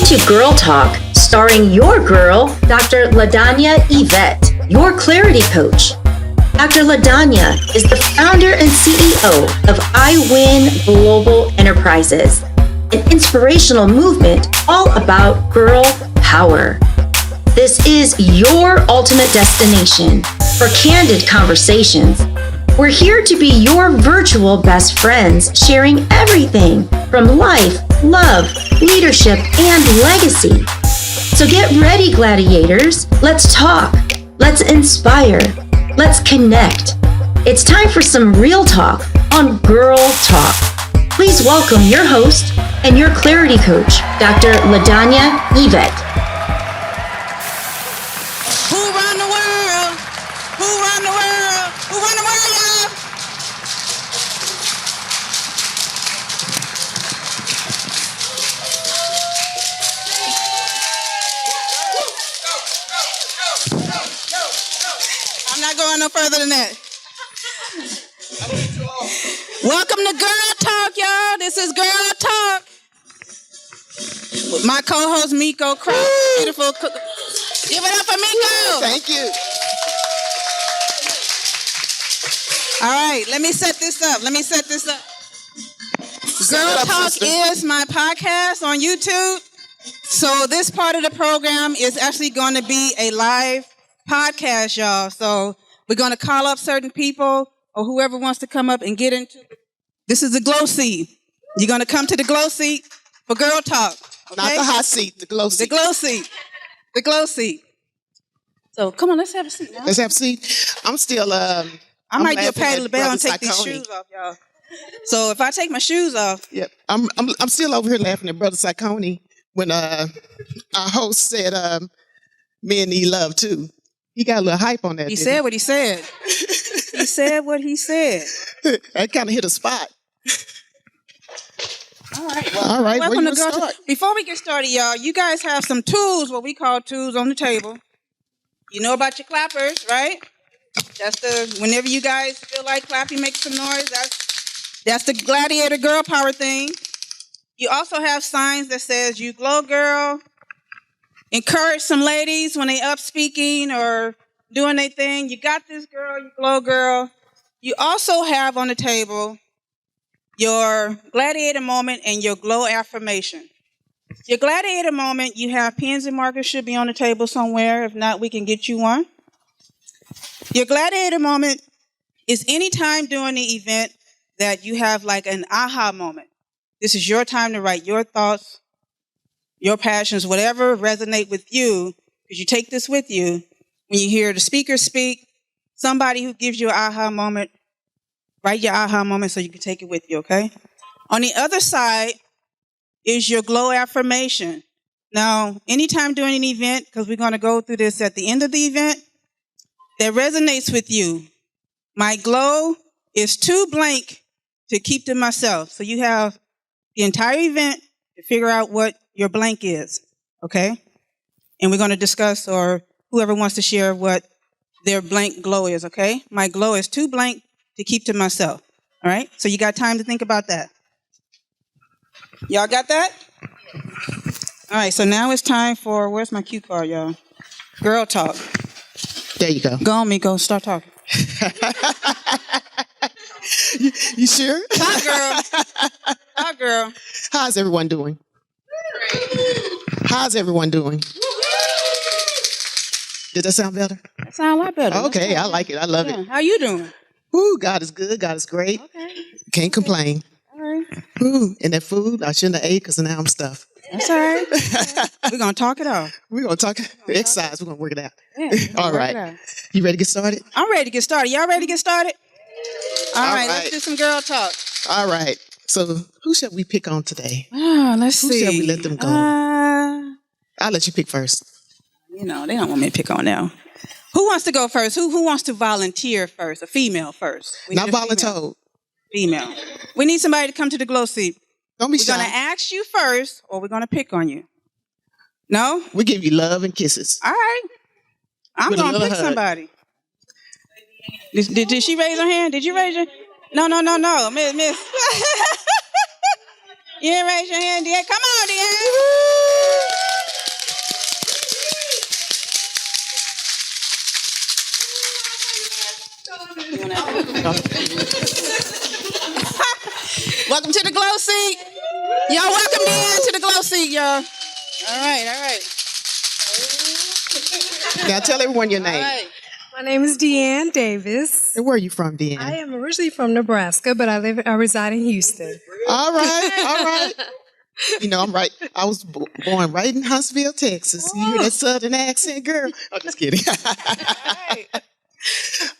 to Girl Talk, starring your girl, Dr. LaDanya Yvette, your clarity coach. Dr. LaDanya is the founder and CEO of I Win Global Enterprises, an inspirational movement all about girl power. This is your ultimate destination for candid conversations. We're here to be your virtual best friends, sharing everything from life, love, leadership, and legacy. So get ready, gladiators. Let's talk. Let's inspire. Let's connect. It's time for some real talk on Girl Talk. Please welcome your host and your clarity coach, Dr. LaDanya Yvette. Who run the world? Who run the world? Who run the world, y'all? I'm not going no further than that. Welcome to Girl Talk, y'all. This is Girl Talk. With my co-host, Miko Cross. Beautiful. Give it up for Miko. Thank you. All right, let me set this up. Girl Talk is my podcast on YouTube. So this part of the program is actually going to be a live podcast, y'all. So we're going to call up certain people or whoever wants to come up and get into it. This is the glow seat. You're going to come to the glow seat for Girl Talk. Okay? Not the hot seat, the glow seat. The glow seat. The glow seat. So come on, let's have a seat now. Let's have a seat. I'm still, I might do a pat the bell and take these shoes off, y'all. So if I take my shoes off. Yep. I'm still over here laughing at Brother Saccone when our host said men need love too. He got a little hype on that. He said what he said. He said what he said. That kind of hit a spot. All right. All right. Welcome where to you Girl start? Talk. Before we get started, y'all, you guys have some tools, what we call tools on the table. You know about your clappers, right? That's the, whenever you guys feel like clapping, make some noise. That's the gladiator girl power thing. You also have signs that says you glow girl. Encourage some ladies when they up speaking or doing their thing. You got this girl, you glow girl. You also have on the table your gladiator moment and your glow affirmation. Your gladiator moment, you have pens and markers, should be on the table somewhere. If not, we can get you one. Your gladiator moment is any time during the event that you have like an aha moment. This is your time to write your thoughts, your passions, whatever resonate with you, because you take this with you. When you hear the speaker speak, somebody who gives you an aha moment, write your aha moment so you can take it with you, okay? On the other side is your glow affirmation. Now, anytime during an event, because we're going to go through this at the end of the event, that resonates with you. My glow is too blank to keep to myself. So you have the entire event to figure out what your blank is, okay? And we're going to discuss, or whoever wants to share what their blank glow is, okay? My glow is too blank to keep to myself, all right? So you got time to think about that. Y'all got that? All right, so now it's time for, where's my cue card, y'all? Girl Talk. There you go. Go on, Miko, start talking. You sure? Talk, girl. Talk, girl. How's everyone doing? How's everyone doing? Did that sound better? That sound a lot better. Okay, I like it. I love it. How you doing? Ooh, God is good. God is great. Okay. Can't complain. All right. Ooh, and that food, I shouldn't have ate because now I'm stuffed. That's all right. We're going to talk it off. We're going to talk exercise. We're going to work it out. Yeah, All right. You ready to get started? I'm ready to get started. Y'all ready to get started? All right, let's right. do some girl talk. All right. So who shall we pick on today? Let's Who see. shall we let them go? I'll let you pick first. You know, they don't want me to pick on now. Who wants to go first? Who wants to volunteer first? A female first. Not voluntold. Female. We need somebody to come to the glow seat. Don't be We're shy. going to ask you first, or we're going to pick on you. No? We give you love and kisses. All right. I'm With a going to little pick hug. somebody. Did she raise her hand? Did you raise your? No. Miss. You didn't raise your hand, Deanne. Come on, Deanne. Welcome to the glow seat. Y'all welcome in to the glow seat, y'all. All right. Now tell everyone your name. All right. My name is Deanne Davis. And where are you from, Deanne? I am originally from Nebraska, but I reside in Houston. All right. You know, I was born right in Huntsville, Texas. You hear that southern accent, girl? I'm just kidding.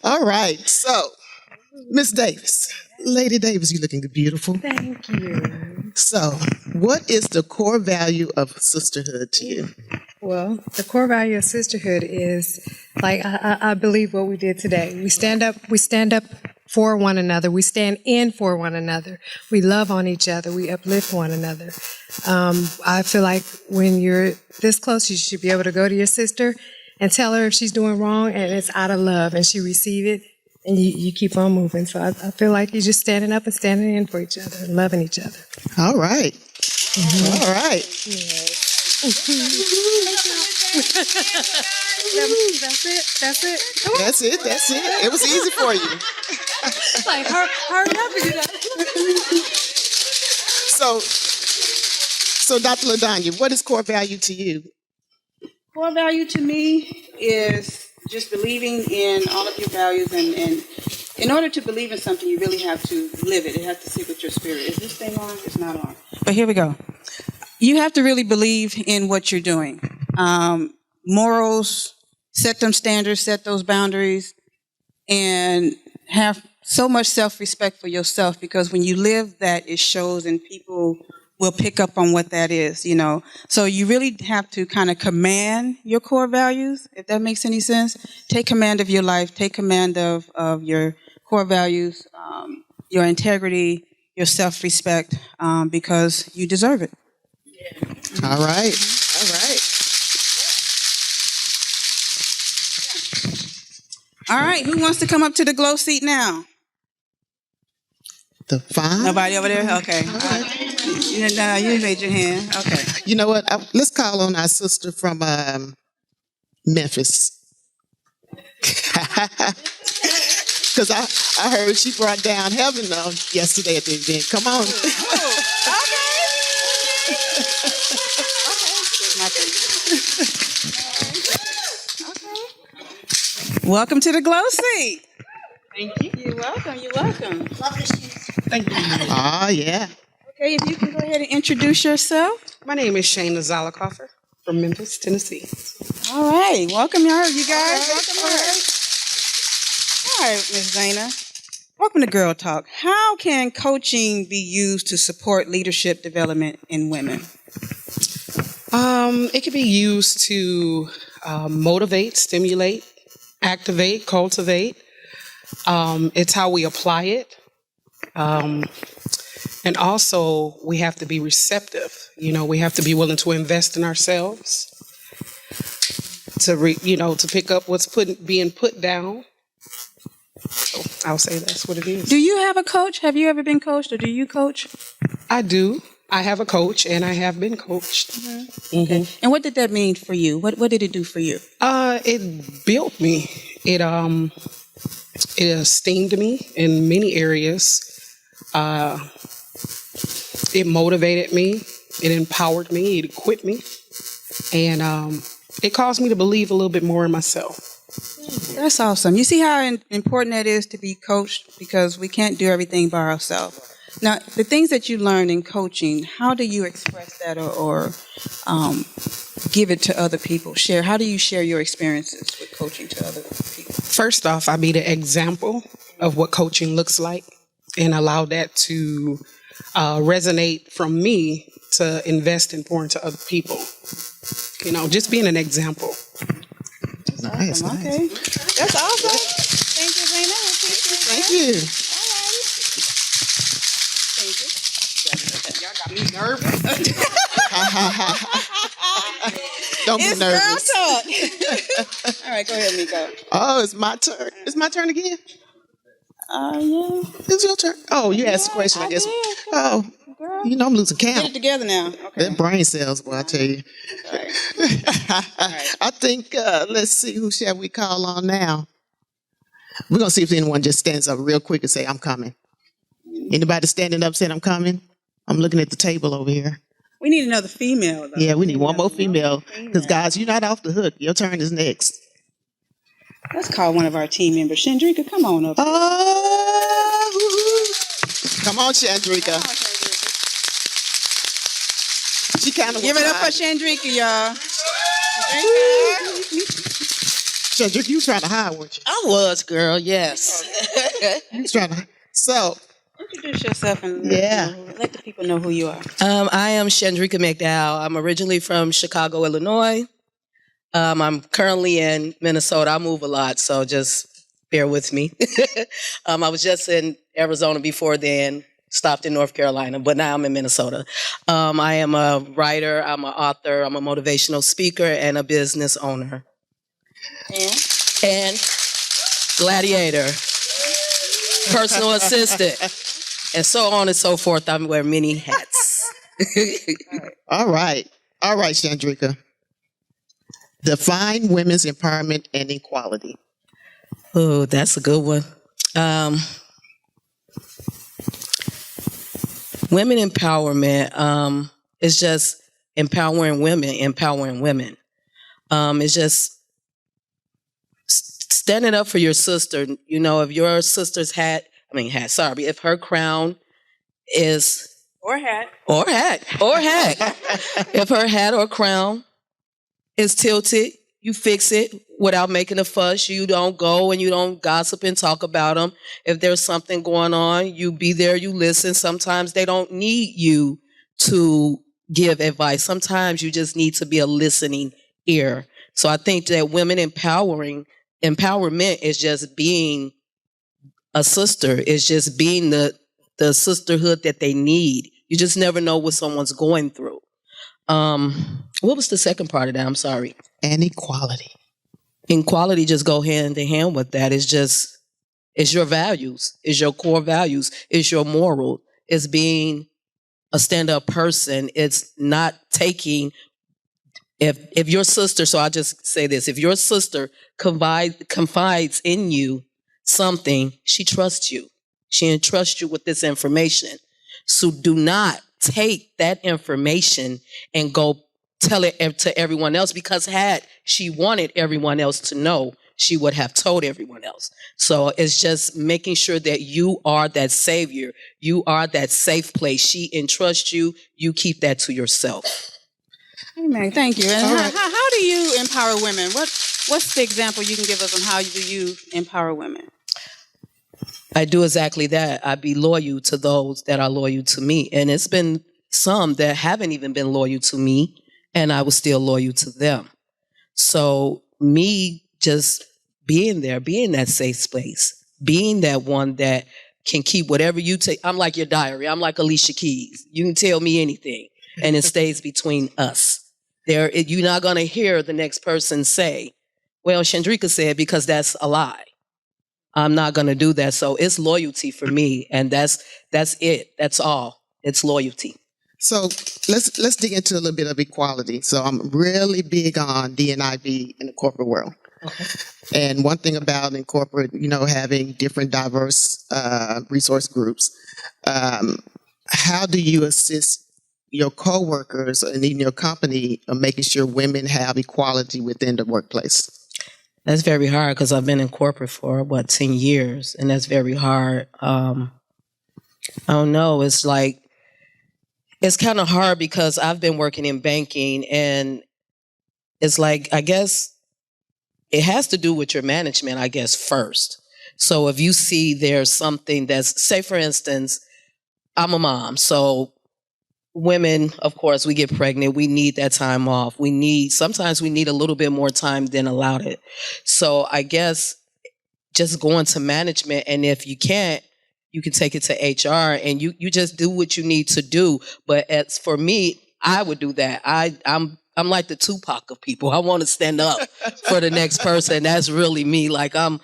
All right. So, Miss Davis, Lady Davis, you're looking beautiful. Thank you. So, what is the core value of sisterhood to you? Well, the core value of sisterhood is, like, I believe what we did today. We stand up for one another. We stand in for one another. We love on each other. We uplift one another. I feel like when you're this close, you should be able to go to your sister and tell her if she's doing wrong, and it's out of love, and she receive it, and you keep on moving. So I feel like you're just standing up and standing in for each other and loving each other. All right. Mm-hmm. All right. That's it. That's it. It was easy for you. Like, hurry up and do that. So, Dr. LaDonya, what is core value to you? Core value to me is just believing in all of your values, and in order to believe in something, you really have to live it. It has to sit with your spirit. Is this thing on? It's not on. But here we go. You have to really believe in what you're doing. Morals, set them standards, set those boundaries, and have so much self-respect for yourself, because when you live that, it shows, and people will pick up on what that is, you know. So you really have to kind of command your core values, if that makes any sense. Take command of your life. Take command of your core values, your integrity, your self-respect, because you deserve it. All right. All right, who wants to come up to the glow seat now? The fine. Nobody over there? Okay. All right. No, you made your hand. Okay. You know what? Let's call on our sister from Memphis. Because I heard she brought down heaven yesterday at the event. Come on. Welcome to the glow seat. Thank you. You're welcome. Love the shoes. Thank you. Oh, yeah. Okay, if you can go ahead and introduce yourself. My name is Shayna Zollicoffer from Memphis, Tennessee. All right. Welcome, y'all. You guys. Welcome. All right, Ms. Zana. Welcome to Girl Talk. How can coaching be used to support leadership development in women? It can be used to motivate, stimulate, activate, cultivate. It's how we apply it. And also, we have to be receptive. You know, we have to be willing to invest in ourselves, to pick up what's being put down. So I'll say that's what it is. Do you have a coach? Have you ever been coached, or do you coach? I do. I have a coach, and I have been coached. Mm-hmm. Okay. And what did that mean for you? What did it do for you? It built me. It esteemed me in many areas. It motivated me. It empowered me. It equipped me. And it caused me to believe a little bit more in myself. That's awesome. You see how important that is to be coached, because we can't do everything by ourselves. Now, the things that you learned in coaching, how do you express that or give it to other people? How do you share your experiences with coaching to other people? First off, I be the example of what coaching looks like, and allow that to resonate from me to invest and pour into other people. You know, just being an example. Nice. Okay. That's awesome. Thank you, Zana. Thank you. Y'all got me nervous. Don't be nervous. It's girl talk. All right, go ahead, Miko. Oh, it's my turn. It's my turn again? Yeah. It's your turn. Oh, you asked a question, I guess. did. Oh, Girl. you know I'm losing Get count. it together now. Okay. That brain cells, boy, I tell you. All right. I think, let's see, who shall we call on now? We're going to see if anyone just stands up real quick and say, I'm coming. Anybody standing up saying, I'm coming? I'm looking at the table over here. We need another female, though. Yeah, we need one more female. Because, guys, you're not off the hook. Your turn is next. Let's call one of our team members. Shandrika, come on up. Oh, come on, Shandrika. She kind of Give it up for Shandrika, y'all. Shandrika, you was trying to hide, weren't you? I was, girl, yes. You was trying to. So, Introduce yourself and let the people know who you are. I am Shandrika McDowell. I'm originally from Chicago, Illinois. I'm currently in Minnesota. I move a lot, so just bear with me. I was just in Arizona before then, stopped in North Carolina, but now I'm in Minnesota. I am a writer, I'm an author, I'm a motivational speaker, and a business owner. And gladiator, personal assistant, and so on and so forth. I wear many hats. All right, Shandrika. Define women's empowerment and equality. Oh, that's a good one. Women empowerment is just empowering women. It's just standing up for your sister. You know, if your sister's if her crown is Or hat. if her hat or crown is tilted, you fix it without making a fuss. You don't go and you don't gossip and talk about them. If there's something going on, you be there, you listen. Sometimes they don't need you to give advice. Sometimes you just need to be a listening ear. So I think that women empowerment is just being a sister. It's just being the sisterhood that they need. You just never know what someone's going through. What was the second part of that? I'm sorry. And equality. Equality just go hand in hand with that. It's your values. It's your core values. It's your moral. It's being a stand-up person. It's not taking, if your sister, so I'll just say this, if your sister confides in you something, she trusts you. She entrusts you with this information. So do not take that information and go tell it to everyone else, because had she wanted everyone else to know, she would have told everyone else. So it's just making sure that you are that savior. You are that safe place. She entrusts you. You keep that to yourself. Amen. Thank you. And how do you empower women? What's the example you can give us on how do you empower women? I do exactly that. I be loyal to those that are loyal to me. And it's been some that haven't even been loyal to me, and I was still loyal to them. So me just being there, being that safe space, being that one that can keep whatever you take. I'm like your diary. I'm like Alicia Keys. You can tell me anything, and it stays between us. You're not going to hear the next person say, well, Shandrika said, because that's a lie. I'm not going to do that. So it's loyalty for me, and that's it. That's all. It's loyalty. So let's dig into a little bit of equality. So I'm really big on D&IB in the corporate world. Okay. And one thing about in corporate, having different diverse resource groups, how do you assist your coworkers and in your company of making sure women have equality within the workplace? That's very hard, because I've been in corporate for 10 years, and that's very hard. I don't know. It's kind of hard because I've been working in banking, and it's like, I guess it has to do with your management, I guess, first. So if you see there's something that's, say for instance, I'm a mom, so women, of course, we get pregnant. We need that time off. Sometimes we need a little bit more time than allowed. So I guess just going to management, and if you can't, you can take it to HR, and you just do what you need to do. But as for me, I would do that. I'm like the Tupac of people. I want to stand up for the next person. That's really me. Like I'm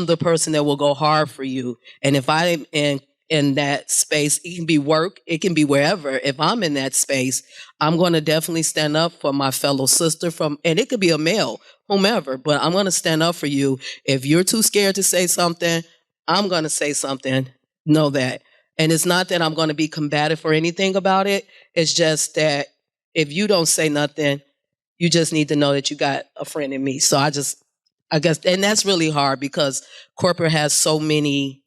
the person that will go hard for you. And if I'm in in that space. It can be work, it can be wherever. If I'm in that space, I'm going to definitely stand up for my fellow sister and it could be a male, whomever, but I'm going to stand up for you. If you're too scared to say something, I'm going to say something. Know that. And it's not that I'm going to be combative or anything about it. It's just that if you don't say nothing, you just need to know that you got a friend in me. So I guess, and that's really hard because corporate has so many,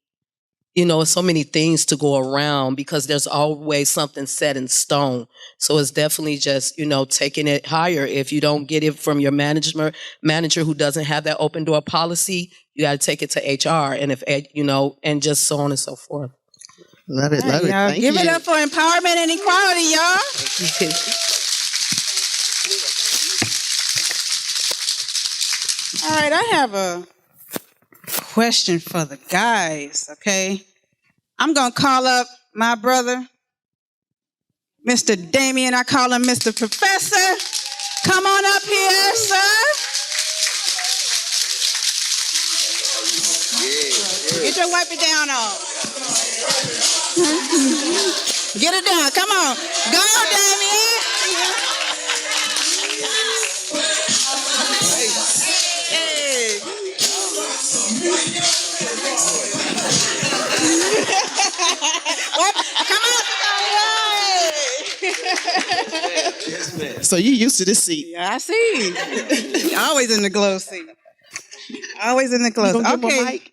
so many things to go around because there's always something set in stone. So it's definitely just, taking it higher. If you don't get it from your manager who doesn't have that open door policy, you got to take it to HR and and just so on and so forth. Love it, love it. Y'all Thank give you. it up for empowerment and equality, y'all. All right, I have a question for the guys, okay? I'm going to call up my brother, Mr. Damien. I call him Mr. Professor. Come on up here, sir. Get your wipe it down on. Get it down. Come on. Go, Damien. Hey. What? Come on. So you used to this seat. Yeah, I see. Always in the glow seat. Always in the glow. You gonna give him a Okay. mic?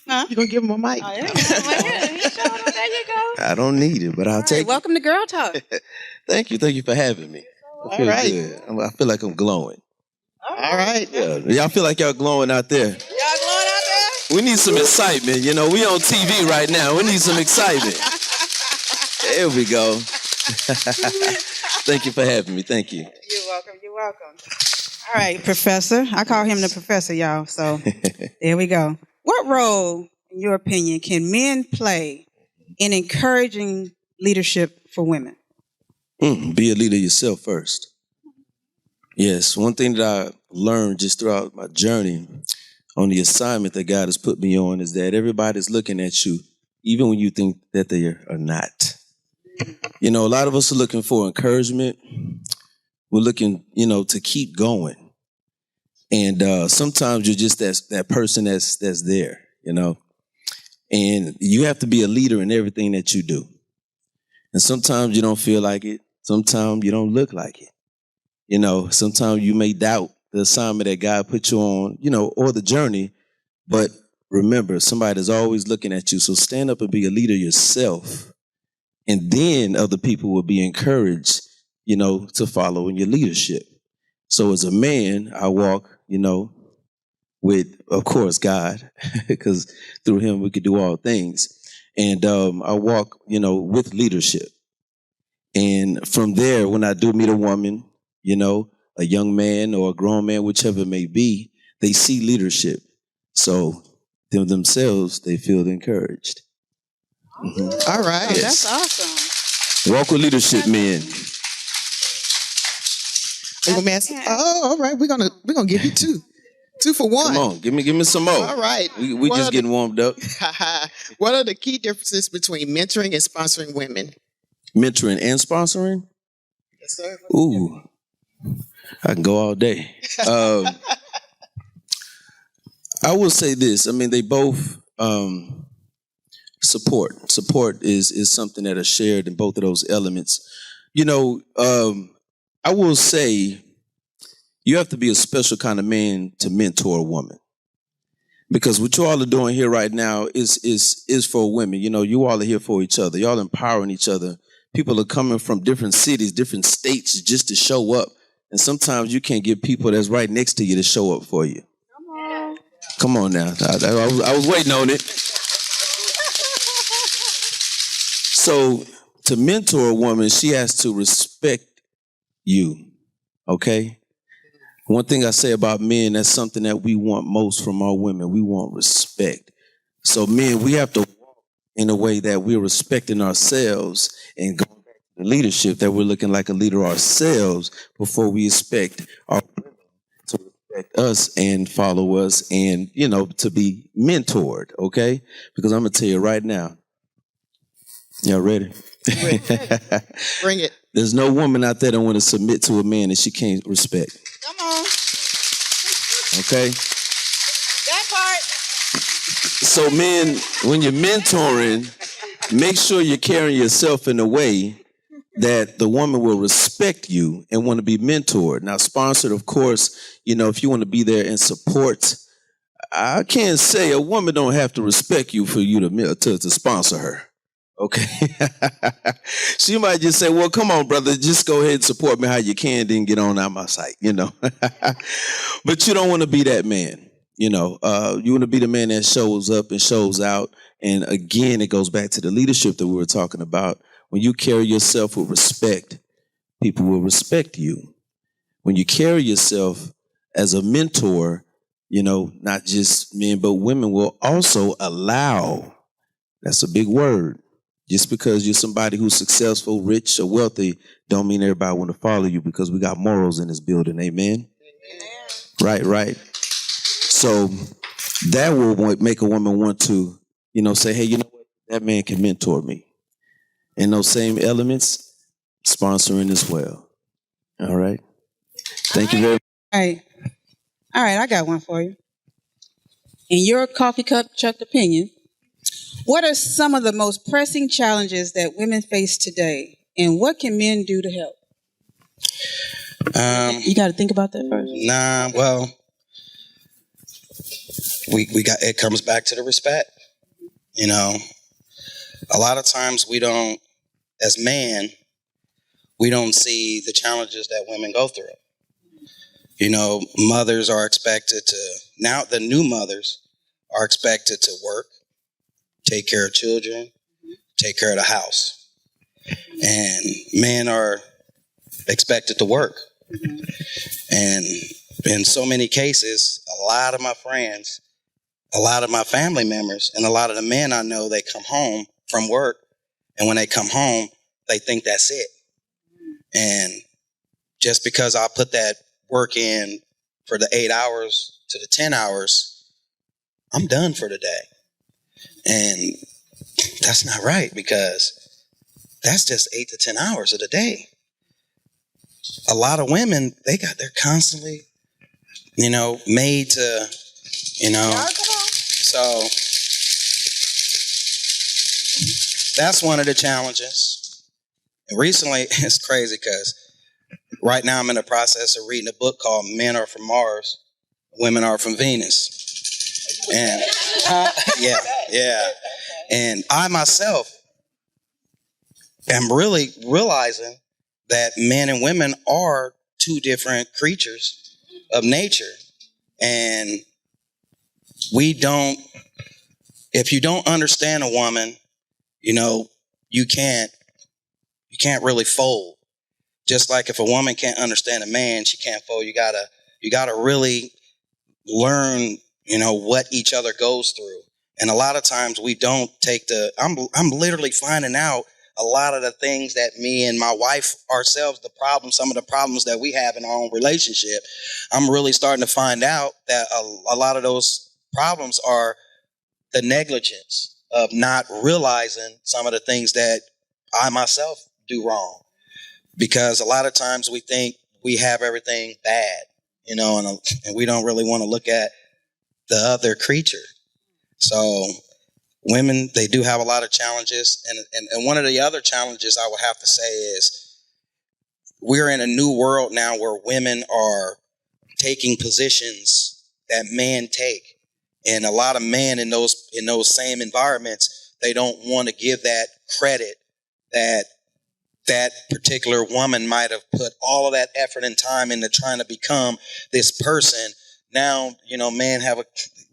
Huh? You gonna give him a mic? Oh, yeah. He showed him. There you go. I don't need it, but I'll take Welcome to Girl Talk. it. Thank you for having me. I feel right. good. I feel like I'm glowing. All right. Yeah, y'all feel like y'all glowing out there. Y'all glowing out there? We need some excitement. We on TV right now. We need some excitement. There we go. Thank you for having me. Thank you. You're welcome. You're welcome. All right, Professor. I call him the Professor, y'all. So there we go. What role, in your opinion, can men play in encouraging leadership for women? Be a leader yourself first. Yes, one thing that I learned just throughout my journey on the assignment that God has put me on is that everybody's looking at you, even when you think that they are not. A lot of us are looking for encouragement. We're looking, to keep going. And sometimes you're just that person that's there, And you have to be a leader in everything that you do. And sometimes you don't feel like it. Sometimes you don't look like it. Sometimes you may doubt the assignment that God put you on, or the journey. But remember, somebody's always looking at you. So stand up and be a leader yourself. And then other people will be encouraged, to follow in your leadership. So as a man, I walk, with, of course, God, because through him we could do all things. And I walk, with leadership. And from there, when I do meet a woman, a young man or a grown man, whichever it may be, they see leadership. So themselves, they feel encouraged. Mm-hmm. All right. Oh, that's awesome. Walk with leadership, men. All right. We're gonna give you two for one. Come on, give me some more. All right. We just getting warmed up. What are the key differences between mentoring and sponsoring women? Mentoring and sponsoring? Yes, sir. Ooh, I can go all day. I will say this. They both support. Support is something that is shared in both of those elements. I will say you have to be a special kind of man to mentor a woman. Because what you all are doing here right now is for women. You all are here for each other. Y'all empowering each other. People are coming from different cities, different states just to show up. And sometimes you can't get people that's right next to you to show up for you. Come on now. I was waiting on it. So to mentor a woman, she has to respect you. Okay? One thing I say about men, that's something that we want most from our women. We want respect. So men, we have to walk in a way that we're respecting ourselves and going back to the leadership, that we're looking like a leader ourselves before we expect our women to respect us and follow us and, to be mentored, okay? Because I'm going to tell you right now, Y'all ready? Bring it. There's no woman out there that want to submit to a man that she can't respect. Come on. Okay? That part. So men, when you're mentoring, make sure you're carrying yourself in a way that the woman will respect you and want to be mentored. Now, sponsored, of course, if you want to be there and support, I can't say a woman don't have to respect you for you to sponsor her. Okay. She might just say, well, come on, brother, just go ahead and support me how you can, then get on out my sight, But you don't want to be that man. You want to be the man that shows up and shows out. And again, it goes back to the leadership that we were talking about. When you carry yourself with respect, people will respect you. When you carry yourself as a mentor, not just men, but women will also allow. That's a big word. Just because you're somebody who's successful, rich, or wealthy, don't mean everybody want to follow you, because we got morals in this building. Amen? Right. So that will make a woman want to, say, hey, what? That man can mentor me. And those same elements, sponsoring as well. All right. Thank you very much. All right, I got one for you. In your coffee cup chucked opinion, what are some of the most pressing challenges that women face today, and what can men do to help? You got to think about that first. Nah, well, we got, it comes back to the respect. A lot of times we don't, as men, we don't see the challenges that women go through. Mothers are expected to, now the new mothers are expected to work, take care of children, take care of the house. And men are expected to work. And in so many cases, a lot of my friends, a lot of my family members, and a lot of the men I know, they come home from work, and when they come home, they think that's it. And just because I put that work in for the 8 hours to the 10 hours, I'm done for the day. And that's not right, because that's just 8 to 10 hours of the day. A lot of women, they're constantly, made to, so that's one of the challenges. And recently, it's crazy because right now I'm in the process of reading a book called Men Are From Mars, Women Are From Venus. And yeah. And I myself am really realizing that men and women are two different creatures of nature. And if you don't understand a woman, you can't really fold. Just like if a woman can't understand a man, she can't fold. You gotta really learn, what each other goes through. And a lot of times we don't take I'm literally finding out a lot of the things that me and my wife ourselves, some of the problems that we have in our own relationship. I'm really starting to find out that a lot of those problems are the negligence of not realizing some of the things that I myself do wrong. Because a lot of times we think we have everything bad, and we don't really want to look at the other creature. So women, they do have a lot of challenges. And one of the other challenges I would have to say is we're in a new world now where women are taking positions that men take. And a lot of men in those same environments, they don't want to give that credit that particular woman might have put all of that effort and time into trying to become this person. Now, men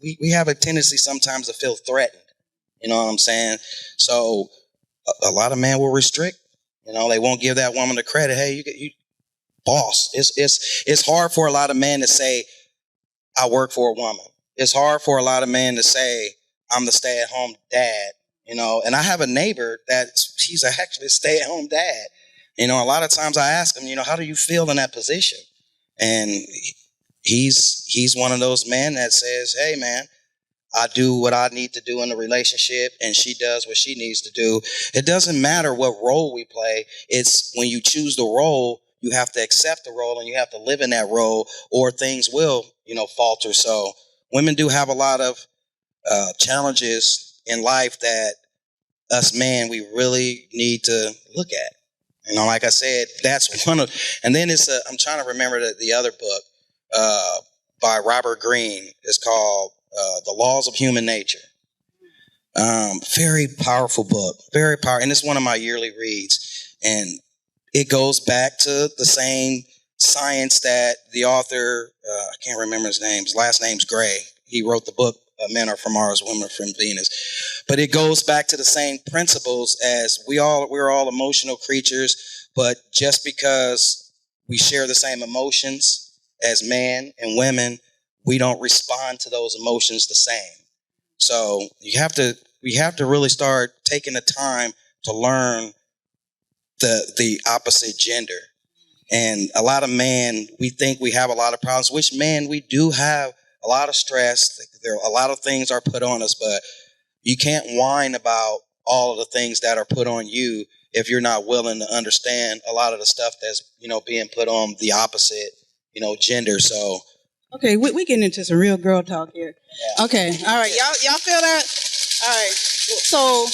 we have a tendency sometimes to feel threatened. You know what I'm saying? So a lot of men will restrict. They won't give that woman the credit. Hey, you boss. It's hard for a lot of men to say, I work for a woman. It's hard for a lot of men to say, I'm the stay-at-home dad. And I have a neighbor he's actually a stay-at-home dad. A lot of times I ask him, how do you feel in that position? And he's one of those men that says, hey man, I do what I need to do in the relationship and she does what she needs to do. It doesn't matter what role we play. It's when you choose the role, you have to accept the role and you have to live in that role or things will, falter. So women do have a lot of challenges in life that us men, we really need to look at. Like I said, that's one of, and then I'm trying to remember the other book by Robert Greene. It's called The Laws of Human Nature. Very powerful book, very powerful. And it's one of my yearly reads. And it goes back to the same science that the author, I can't remember his name, his last name's Gray. He wrote the book, Men Are From Mars, Women Are From Venus. But it goes back to the same principles as we're all emotional creatures, but just because we share the same emotions as men and women, we don't respond to those emotions the same. So we have to really start taking the time to learn the opposite gender. And a lot of men, we think we have a lot of problems, which men, we do have a lot of stress. There are a lot of things are put on us, but you can't whine about all of the things that are put on you if you're not willing to understand a lot of the stuff that's, being put on the opposite, gender. So. Okay, we getting into some real girl talk here. Yeah. Okay, all right, y'all feel that? All right, so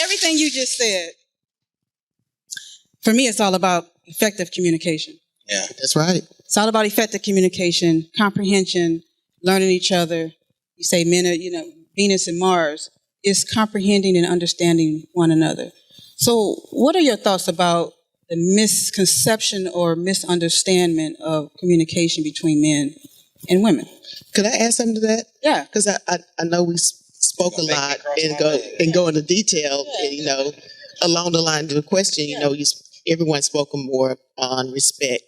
everything you just said, for me, it's all about effective communication. Yeah, That's right. It's all about effective communication, comprehension, learning each other. You say men are, Venus and Mars. Is comprehending and understanding one another. So what are your thoughts about the misconception or misunderstanding of communication between men and women? Could I add something to that? Yeah. Because I know we spoke a lot and go into detail, and, along the line of the question, everyone spoke more on respect,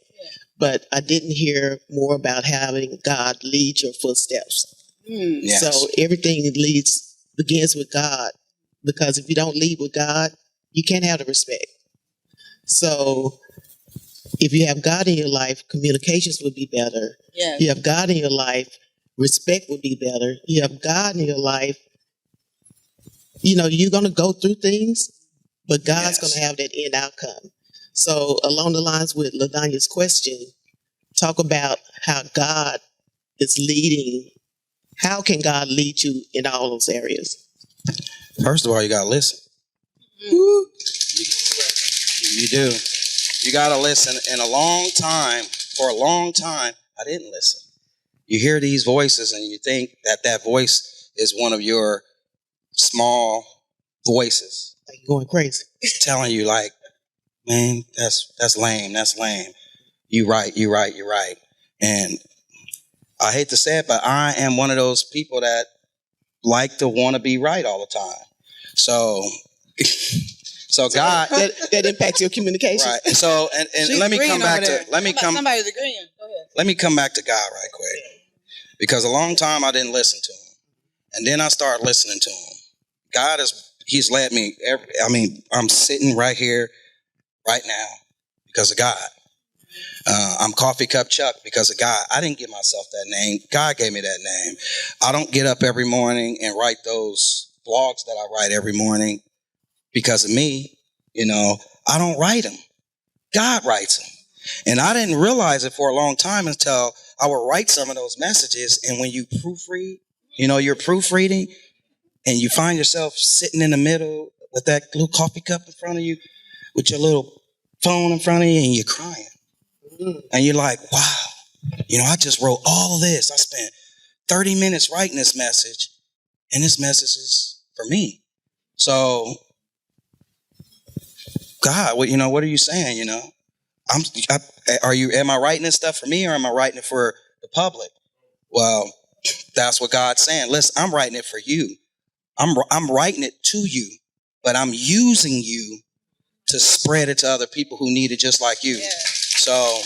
but I didn't hear more about having God lead your footsteps. Yes. So everything begins with God, because if you don't lead with God, you can't have the respect. So if you have God in your life, communications would be better. Yeah. You have God in your life, respect would be better. You have God in your life, you're going to go through things, but God's going to have that end outcome. So along the lines with LaDonya's question, talk about how God is leading. How can God lead you in all those areas? First of all, you got to listen. Woo. You do. You got to listen. And for a long time, I didn't listen. You hear these voices and you think that voice is one of your small voices. Like you're going crazy. Telling you like, man, that's lame. That's lame. You right. And I hate to say it, but I am one of those people that like to want to be right all the time. So God, that impacts your communication. right. So and let me come back to Somebody's agreeing. Go ahead. let me come back to God right quick, because a long time I didn't listen to him, and then I started listening to him. God he's led me. I'm sitting right here, right now, because of God. I'm Coffee Cup Chuck because of God. I didn't give myself that name. God gave me that name. I don't get up every morning and write those blogs that I write every morning because of me. I don't write them. God writes them. And I didn't realize it for a long time until I would write some of those messages. And when you proofread, you're proofreading and you find yourself sitting in the middle with that little coffee cup in front of you, with your little phone in front of you, and you're crying. And you're like, wow, I just wrote all of this. I spent 30 minutes writing this message, and this message is for me. So, God, what are you saying? Am I writing this stuff for me, or am I writing it for the public? Well, that's what God's saying. Listen, I'm writing it for you. I'm writing it to you, but I'm using you to spread it to other people who need it just like you. Yeah. So,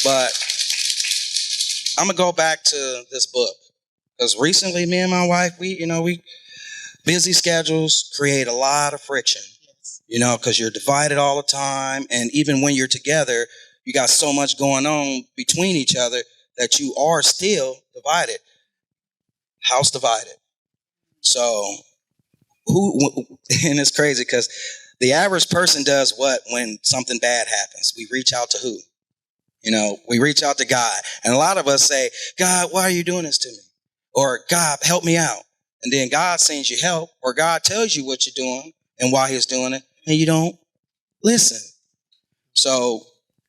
but I'm gonna go back to this book, because recently me and my wife, we busy schedules create a lot of friction, because you're divided all the time. And even when you're together, you got so much going on between each other that you are still divided. house divided. So and it's crazy because the average person does what when something bad happens? We reach out to who? We reach out to God. And a lot of us say, God, why are you doing this to me? Or God, help me out. And then God sends you help, or God tells you what you're doing and why he's doing it, and you don't listen. So,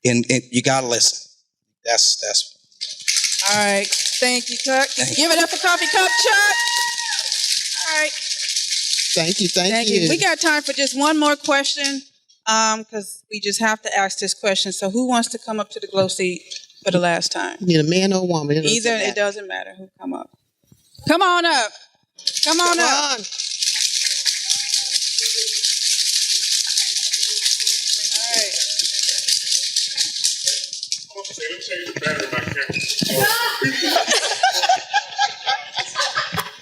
and you got to listen. That's. All right. Thank you, Chuck. Give it up for Coffee Cup, Chuck. All right. Thank you. We got time for just one more question, because we just have to ask this question. So who wants to come up to the glow seat for the last time? You need a man or a woman. It doesn't matter who come up. Come on up. Come on up.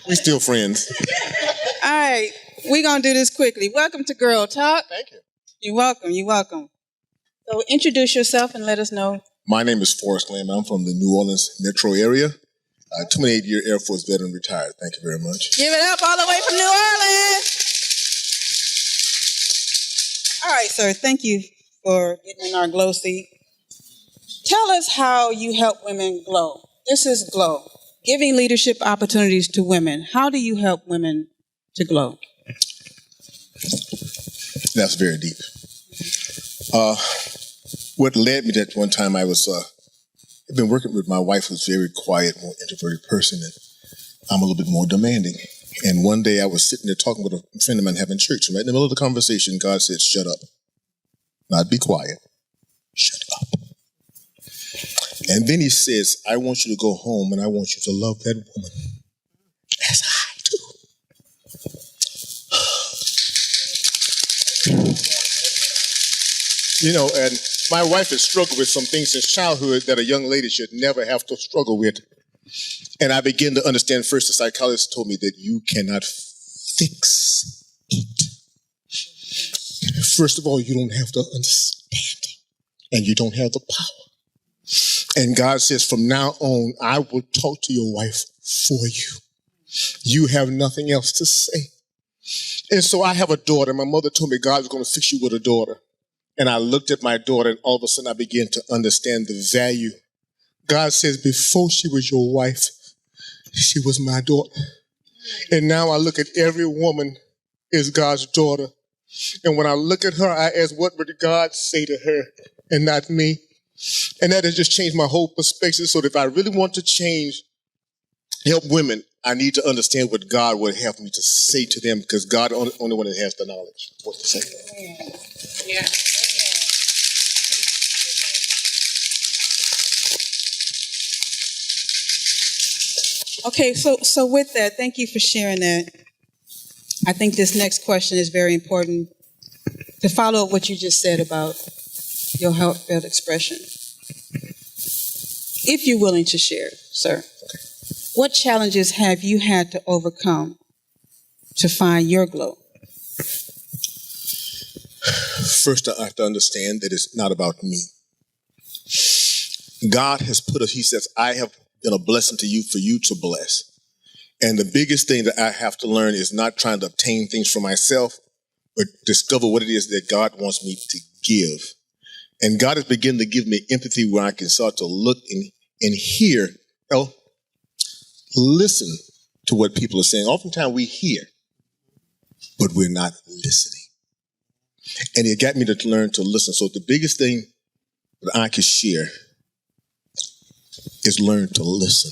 We still friends. All right. We're going to do this quickly. Welcome to Girl Talk. Thank you. You're welcome. You're welcome. So introduce yourself and let us know. My name is Forrest Lamb. I'm from the New Orleans metro area. 28-year Air Force veteran, retired. Thank you very much. Give it up all the way from New Orleans. All right, sir. Thank you for getting in our glow seat. Tell us how you help women glow. This is Glow, giving leadership opportunities to women. How do you help women to glow? That's very deep. What led me to that one time, I've been working with my wife, who's a very quiet, more introverted person, and I'm a little bit more demanding. And one day I was sitting there talking with a friend of mine having church, and right in the middle of the conversation, God said, shut up. Not be quiet. Shut up. And then he says, I want you to go home and I want you to love that woman as I do. And my wife has struggled with some things since childhood that a young lady should never have to struggle with. And I began to understand first, the psychologist told me that you cannot fix it. First of all, you don't have the understanding and you don't have the power. And God says, from now on, I will talk to your wife for you. You have nothing else to say. And so I have a daughter. My mother told me God was going to fix you with a daughter. And I looked at my daughter, and all of a sudden I began to understand the value. God says, before she was your wife, she was my daughter. And now I look at every woman as God's daughter. And when I look at her, I ask, what would God say to her and not me? And that has just changed my whole perspective. So that if I really want to help women, I need to understand what God would have me to say to them, because God is the only one that has the knowledge what to say. Yeah. Okay, so with that, thank you for sharing that. I think this next question is very important to follow up what you just said about your heartfelt expression. If you're willing to share, sir, what challenges have you had to overcome to find your glow? First, I have to understand that it's not about me. God has put us, he says, I have been a blessing to you for you to bless. And the biggest thing that I have to learn is not trying to obtain things for myself, but discover what it is that God wants me to give. And God has begun to give me empathy where I can start to look and hear, listen to what people are saying. Oftentimes we hear, but we're not listening. And it got me to learn to listen. So the biggest thing that I could share is learn to listen.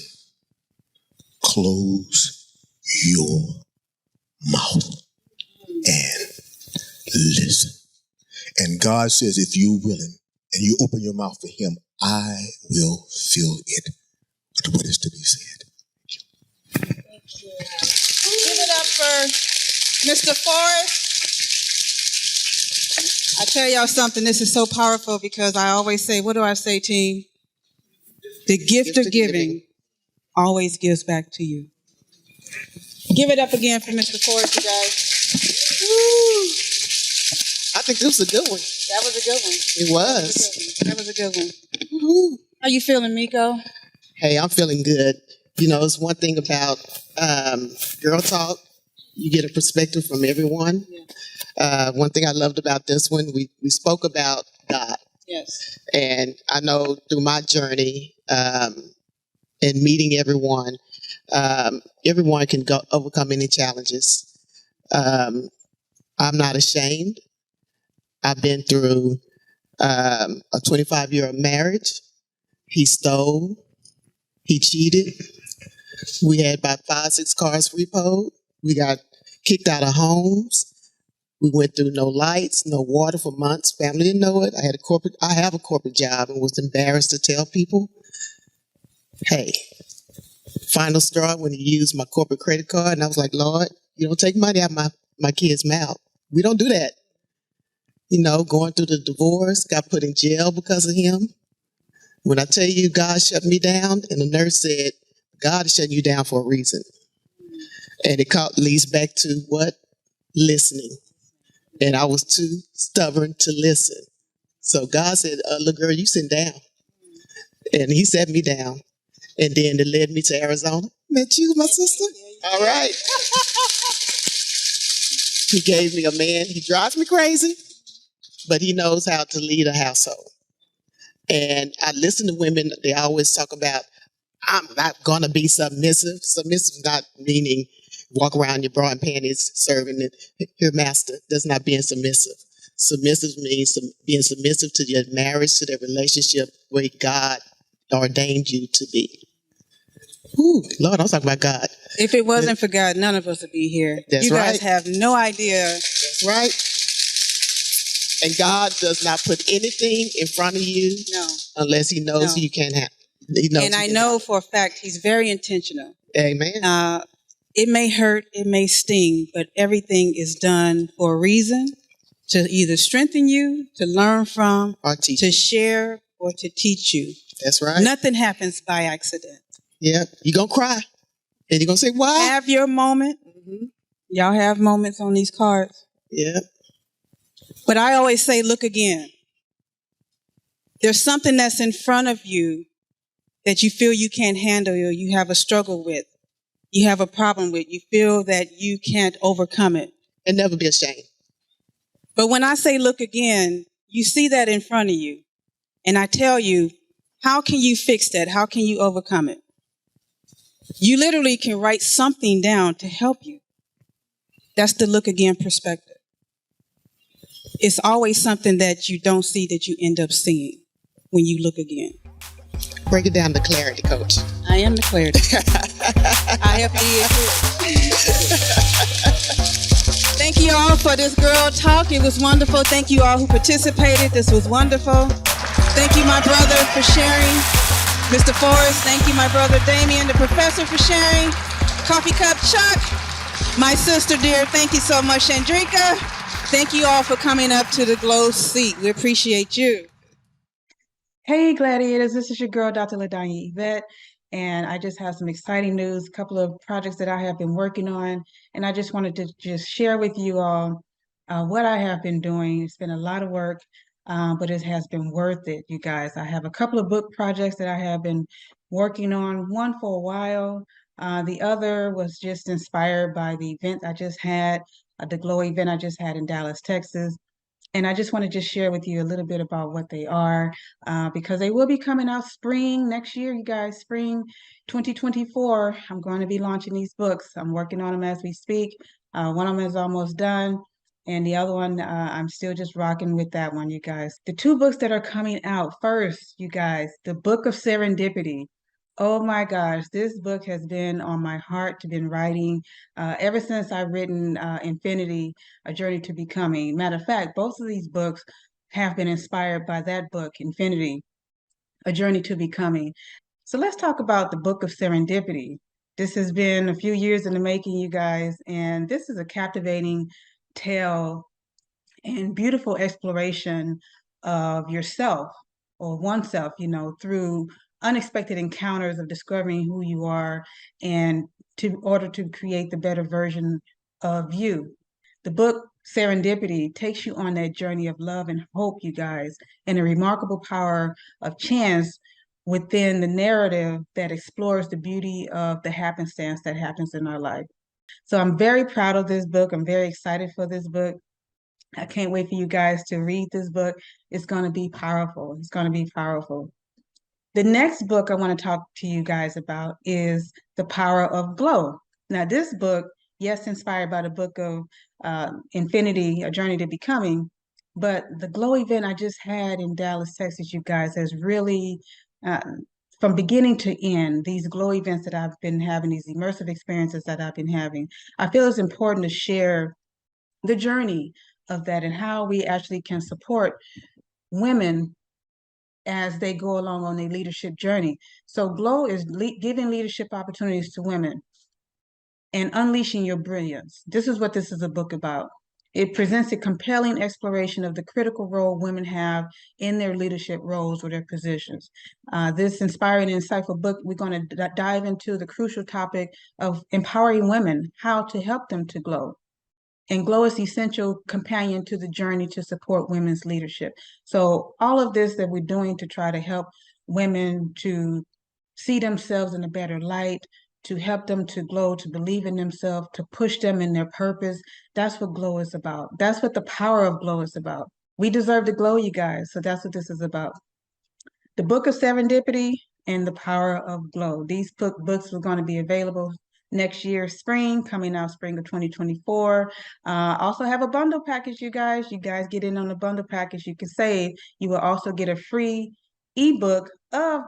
Close your mouth and listen. And God says, if you're willing and you open your mouth for him, I will fill it with what is to be said. Thank you. Give it up for Mr. Forrest. I tell y'all something, this is so powerful because I always say, what do I say, team? The gift of giving always gives back to you. Give it up again for Mr. Forrest, you guys. Woo. I think this was a good one. That was a good one. It was. That was a good one. Woo-hoo. How you feeling, Miko? Hey, I'm feeling good. It's one thing about Girl Talk. You get a perspective from everyone. One thing I loved about this one, we spoke about God. Yes. And I know through my journey and meeting everyone can overcome any challenges. I'm not ashamed. I've been through a 25-year marriage. He stole. He cheated. We had about 5-6 cars repoed. We got kicked out of homes. We went through no lights, no water for months. Family didn't know it. I have a corporate job and was embarrassed to tell people. Hey, final straw when he used my corporate credit card, and I was like, Lord, you don't take money out of my kid's mouth. We don't do that. Going through the divorce, got put in jail because of him. When I tell you God shut me down, and the nurse said, God is shutting you down for a reason. And it leads back to what? Listening. And I was too stubborn to listen. So God said, little girl, you sit down. And he sat me down. And then it led me to Arizona. Met you, my sister. All right. He gave me a man. He drives me crazy, but he knows how to lead a household. And I listen to women. They always talk about, I'm not going to be submissive. Submissive is not meaning walk around your bra and panties serving your master. That's not being submissive. Submissive means being submissive to your marriage, to the relationship where God ordained you to be. Ooh, Lord, I was talking about God. If it wasn't for God, none of us would be here. That's you guys right. have no idea. That's right. And God does not put anything in front of you unless he knows you can't have. And I know for a fact he's very intentional. Amen. It may hurt, it may sting, but everything is done for a reason, to either strengthen you, to learn from, or teach to share, or to teach you. That's right. Nothing happens by accident. Yeah, you're going to cry. And you're going to say, why? Have your moment. Mm-hmm. Y'all have moments on these cards. Yeah. But I always say, look again. There's something that's in front of you that you feel you can't handle or you have a struggle with. You have a problem with. You feel that you can't overcome it. And never be ashamed. But when I say look again, you see that in front of you. And I tell you, how can you fix that? How can you overcome it? You literally can write something down to help you. That's the look again perspective. It's always something that you don't see that you end up seeing when you look again. Break it down to clarity, Coach. I am the clarity. I have Thank you all for this girl talk. It was wonderful. Thank you all who participated. This was wonderful. Thank you, my brother, for sharing. Mr. Forrest, thank you, my brother Damien, the professor, for sharing. Coffee Cup Chuck, my sister dear, thank you so much, Chandrika. Thank you all for coming up to the Glow seat. We appreciate you. Hey, Gladiators, this is your girl, Dr. LaDanya Yvette, and I just have some exciting news, a couple of projects that I have been working on, and I just wanted to just share with you all what I have been doing. It's been a lot of work, but it has been worth it, you guys. I have a couple of book projects that I have been working on, one for a while. The other was just inspired by the event I just had, the Glow event I just had in Dallas, Texas. And I just want to just share with you a little bit about what they are, because they will be coming out spring next year, you guys, spring 2024. I'm going to be launching these books. I'm working on them as we speak. One of them is almost done. And the other one, I'm still just rocking with that one, you guys. The two books that are coming out first, you guys, the Book of Serendipity. Oh my gosh, this book has been on my heart to been writing ever since I've written Infinity, A Journey to Becoming. Matter of fact, both of these books have been inspired by that book, Infinity, A Journey to Becoming. So let's talk about the Book of Serendipity. This has been a few years in the making, you guys, and this is a captivating tale and beautiful exploration of yourself or oneself, through unexpected encounters of discovering who you are and in order to create the better version of you. The book Serendipity takes you on that journey of love and hope, you guys, and the remarkable power of chance within the narrative that explores the beauty of the happenstance that happens in our life. So I'm very proud of this book. I'm very excited for this book. I can't wait for you guys to read this book. It's going to be powerful. It's going to be powerful. The next book I want to talk to you guys about is The Power of Glow. Now, this book, yes, inspired by the book of Infinity, A Journey to Becoming, but the Glow event I just had in Dallas, Texas, you guys, has really, from beginning to end, these Glow events that I've been having, these immersive experiences that I've been having, I feel it's important to share the journey of that and how we actually can support women as they go along on their leadership journey. So GLOW is giving leadership opportunities to women and unleashing your brilliance. This is what this is a book about. It presents a compelling exploration of the critical role women have in their leadership roles or their positions. This inspiring and insightful book, we're going to dive into the crucial topic of empowering women, how to help them to glow. And GLOW is the essential companion to the journey to support women's leadership. So all of this that we're doing to try to help women to see themselves in a better light, to help them to glow, to believe in themselves, to push them in their purpose. That's what GLOW is about. That's what the power of GLOW is about. We deserve to glow, you guys. So that's what this is about. The Book of Serendipity and The Power of GLOW. These books are going to be available next year, spring, coming out spring of 2024. Also have a bundle package, you guys. You guys get in on the bundle package. You can save. You will also get a free ebook of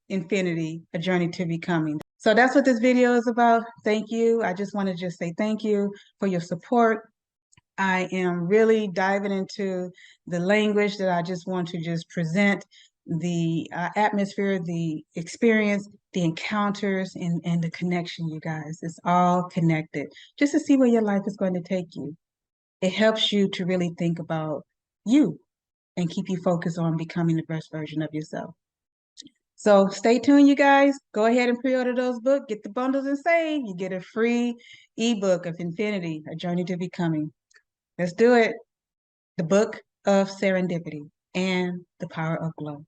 Infinity, A Journey to Becoming. So that's what this video is about. Thank you. I just want to just say thank you for your support. I am really diving into the language that I just want to just present the atmosphere, the experience, the encounters, and the connection, you guys. It's all connected. Just to see where your life is going to take you. It helps you to really think about you and keep you focused on becoming the best version of yourself. So stay tuned, you guys. Go ahead and pre-order those books. Get the bundles and save. You get a free ebook of Infinity, A Journey to Becoming. Let's do it. The Book of Serendipity and The Power of GLOW.